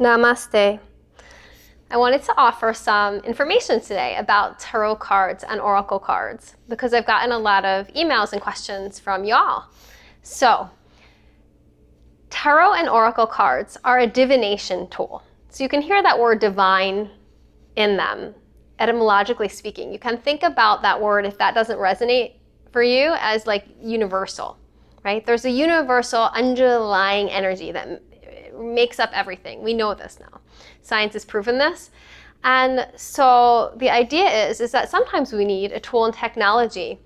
Namaste. I wanted to offer some information today about tarot cards and oracle cards because I've gotten a lot of emails and questions from y'all. So, tarot and oracle cards are a divination tool. So you can hear that word divine in them, etymologically speaking. You can think about that word, if that doesn't resonate for you, as like universal, right? There's a universal underlying energy that makes up everything. We know this now. Science has proven this. And so the idea is that sometimes we need a tool and technology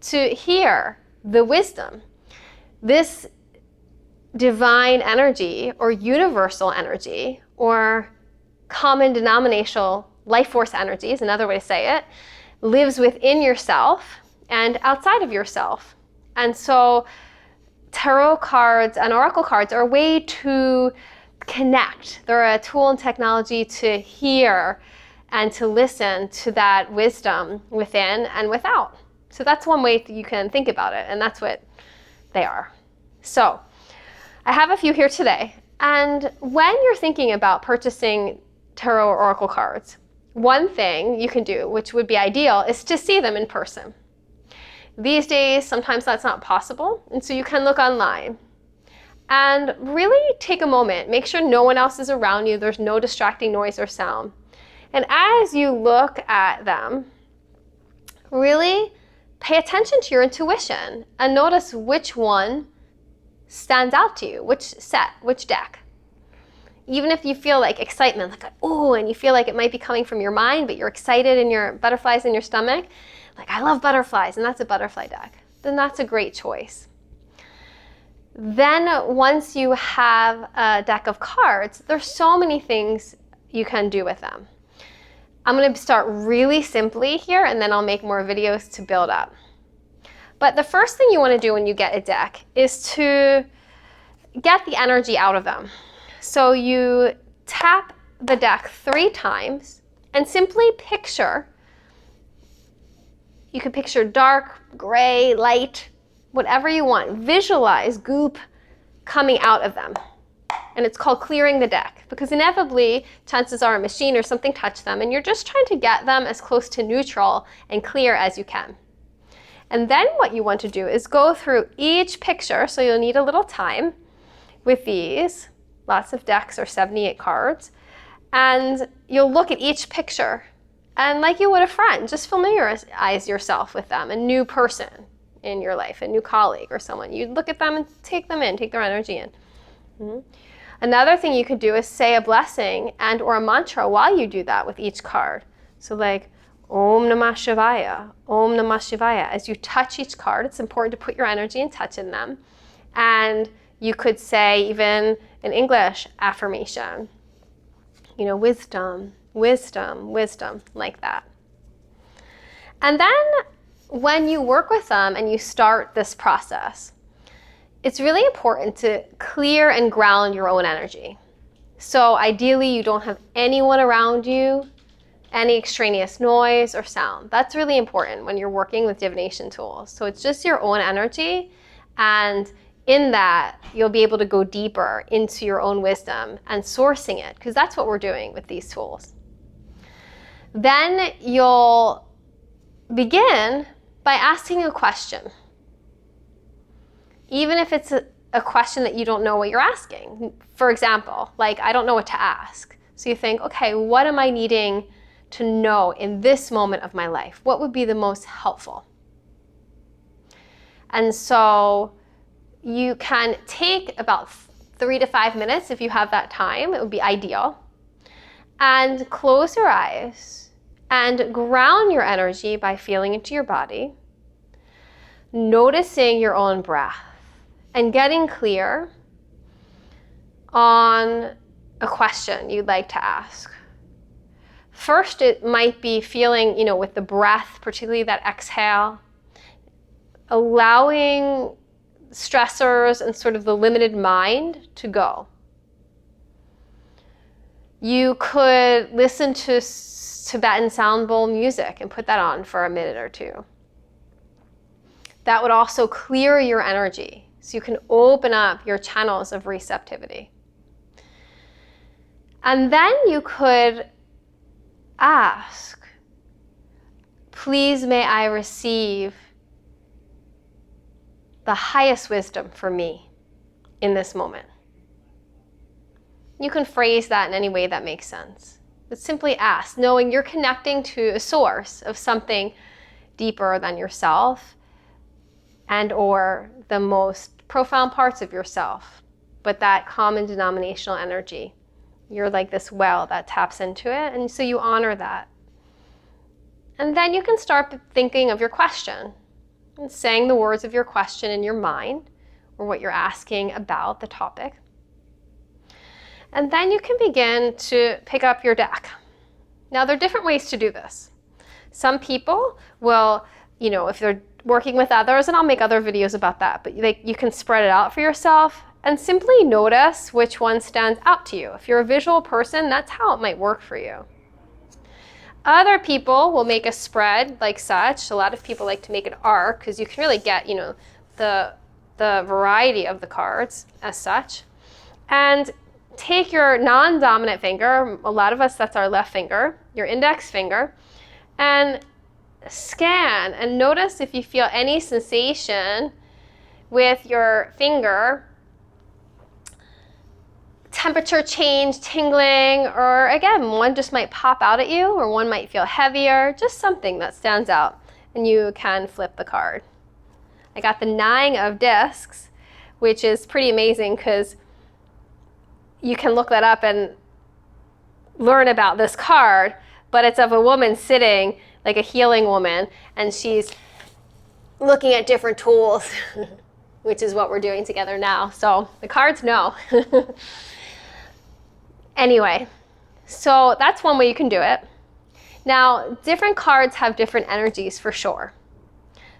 to hear the wisdom. This divine energy or universal energy or common denominational life force energy is another way to say it, lives within yourself and outside of yourself. And so tarot cards and oracle cards are a way to connect. They're a tool and technology to hear and to listen to that wisdom within and without. So that's one way that you can think about it, and that's what they are. So I have a few here today. And when you're thinking about purchasing tarot or oracle cards, one thing you can do, which would be ideal, is to see them in person. These days, sometimes that's not possible, and so you can look online. And really take a moment, make sure no one else is around you, there's no distracting noise or sound. And as you look at them, really pay attention to your intuition and notice which one stands out to you, which set, which deck. Even if you feel like excitement, like, oh, and you feel like it might be coming from your mind, but you're excited and your butterflies in your stomach, like, I love butterflies, and that's a butterfly deck, then that's a great choice. Then once you have a deck of cards, there's so many things you can do with them. I'm going to start really simply here, and then I'll make more videos to build up. But the first thing you want to do when you get a deck is to get the energy out of them. So you tap the deck 3 times and simply picture. You can picture dark, gray, light, whatever you want. Visualize goop coming out of them. And it's called clearing the deck, because inevitably, chances are a machine or something touched them, and you're just trying to get them as close to neutral and clear as you can. And then what you want to do is go through each picture, so you'll need a little time with these. Lots of decks are 78 cards. And you'll look at each picture, and like you would a friend, just familiarize yourself with them, a new person in your life, a new colleague or someone. You look at them and take them in, take their energy in. Mm-hmm. Another thing you could do is say a blessing and or a mantra while you do that with each card. So like, Om Namah Shivaya, Om Namah Shivaya. As you touch each card, it's important to put your energy and touch in them. And you could say, even in English, affirmation. You know, wisdom, wisdom, wisdom, like that. And then when you work with them and you start this process, it's really important to clear and ground your own energy. So ideally, you don't have anyone around you, any extraneous noise or sound. That's really important when you're working with divination tools. So it's just your own energy, and in that, you'll be able to go deeper into your own wisdom and sourcing it, because that's what we're doing with these tools. Then you'll begin by asking a question. Even if it's a question that you don't know what you're asking. For example, like, I don't know what to ask. So you think, okay, what am I needing to know in this moment of my life? What would be the most helpful? And so you can take about 3 to 5 minutes if you have that time. It would be ideal. And close your eyes and ground your energy by feeling into your body, noticing your own breath, and getting clear on a question you'd like to ask. First, it might be feeling, with the breath, particularly that exhale, allowing stressors and sort of the limited mind to go. You could listen to Tibetan sound bowl music and put that on for a minute or 2. That would also clear your energy, so you can open up your channels of receptivity. And then you could ask, please may I receive the highest wisdom for me in this moment. You can phrase that in any way that makes sense. But simply ask, knowing you're connecting to a source of something deeper than yourself and or the most profound parts of yourself, but that common denominational energy. You're like this well that taps into it, and so you honor that. And then you can start thinking of your question and saying the words of your question in your mind or what you're asking about the topic. And then you can begin to pick up your deck. Now, there are different ways to do this. Some people will, if they're working with others, and I'll make other videos about that, but you can spread it out for yourself and simply notice which one stands out to you. If you're a visual person, that's how it might work for you. Other people will make a spread like such. A lot of people like to make an arc because you can really get, the variety of the cards as such. And take your non-dominant finger, a lot of us that's our left finger, your index finger, and scan and notice if you feel any sensation with your finger, temperature change, tingling, or again, one just might pop out at you or one might feel heavier, just something that stands out, and you can flip the card. I got the 9 of discs, which is pretty amazing because you can look that up and learn about this card, but it's of a woman sitting, like a healing woman, and she's looking at different tools, which is what we're doing together now. So the cards know. Anyway, so that's one way you can do it. Now, different cards have different energies for sure.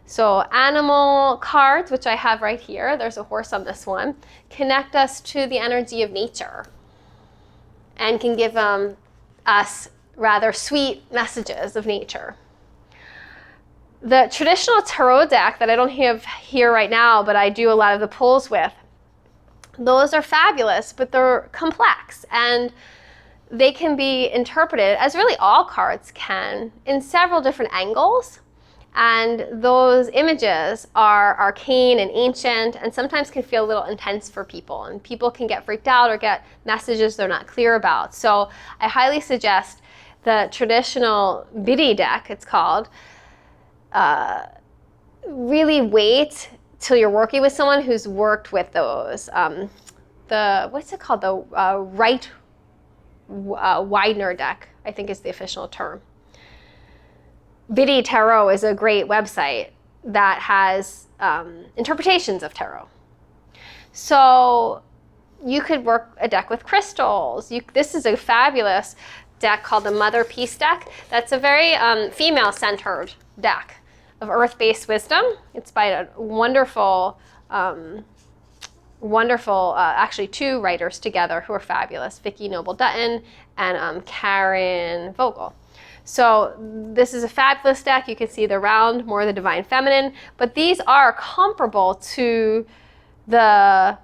So animal cards, which I have right here, there's a horse on this one, connect us to the energy of nature and can give us rather sweet messages of nature. The traditional tarot deck that I don't have here right now, but I do a lot of the pulls with, those are fabulous, but they're complex and they can be interpreted, as really all cards can, in several different angles. And those images are arcane and ancient and sometimes can feel a little intense for people. And people can get freaked out or get messages they're not clear about. So I highly suggest the traditional Biddy deck, it's called. Really wait till you're working with someone who's worked with those. What's it called? The Right Widener deck, I think is the official term. Biddy Tarot is a great website that has interpretations of tarot. So you could work a deck with crystals. This is a fabulous deck called the Mother Peace deck. That's a very female-centered deck of earth-based wisdom. It's by a wonderful, actually 2 writers together who are fabulous, Vicki Noble Dutton and Karen Vogel. So this is a fabulous deck. You can see the round, more the divine feminine, but these are comparable to the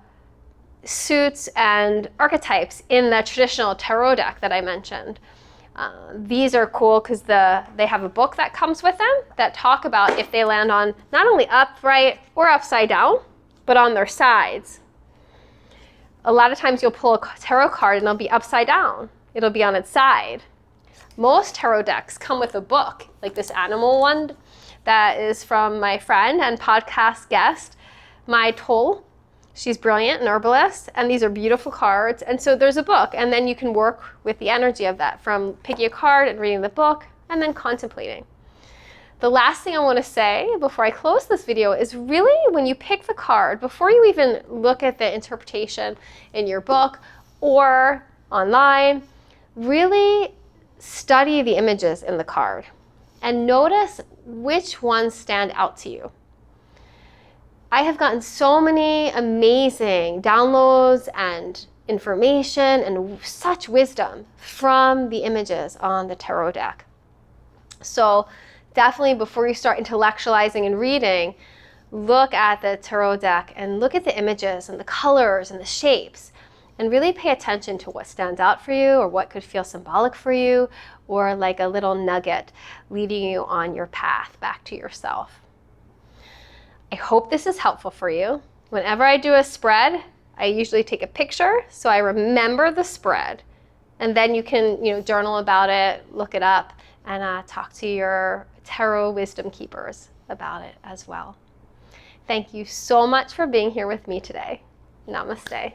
suits and archetypes in the traditional tarot deck that I mentioned. These are cool because they have a book that comes with them that talk about if they land on not only upright or upside down, but on their sides. A lot of times you'll pull a tarot card and it'll be upside down. It'll be on its side. Most tarot decks come with a book, like this animal one that is from my friend and podcast guest, Mai Toll. She's brilliant, an herbalist, and these are beautiful cards. And so there's a book, and then you can work with the energy of that from picking a card and reading the book and then contemplating. The last thing I want to say before I close this video is really when you pick the card, before you even look at the interpretation in your book or online, really study the images in the card and notice which ones stand out to you. I have gotten so many amazing downloads and information and such wisdom from the images on the tarot deck. So definitely before you start intellectualizing and reading, look at the tarot deck and look at the images and the colors and the shapes And really pay attention to what stands out for you or what could feel symbolic for you, or like a little nugget leading you on your path back to yourself. I hope this is helpful for you. Whenever I do a spread, I usually take a picture so I remember the spread. And then you can journal about it, look it up, and talk to your tarot wisdom keepers about it as well. Thank you so much for being here with me today. Namaste.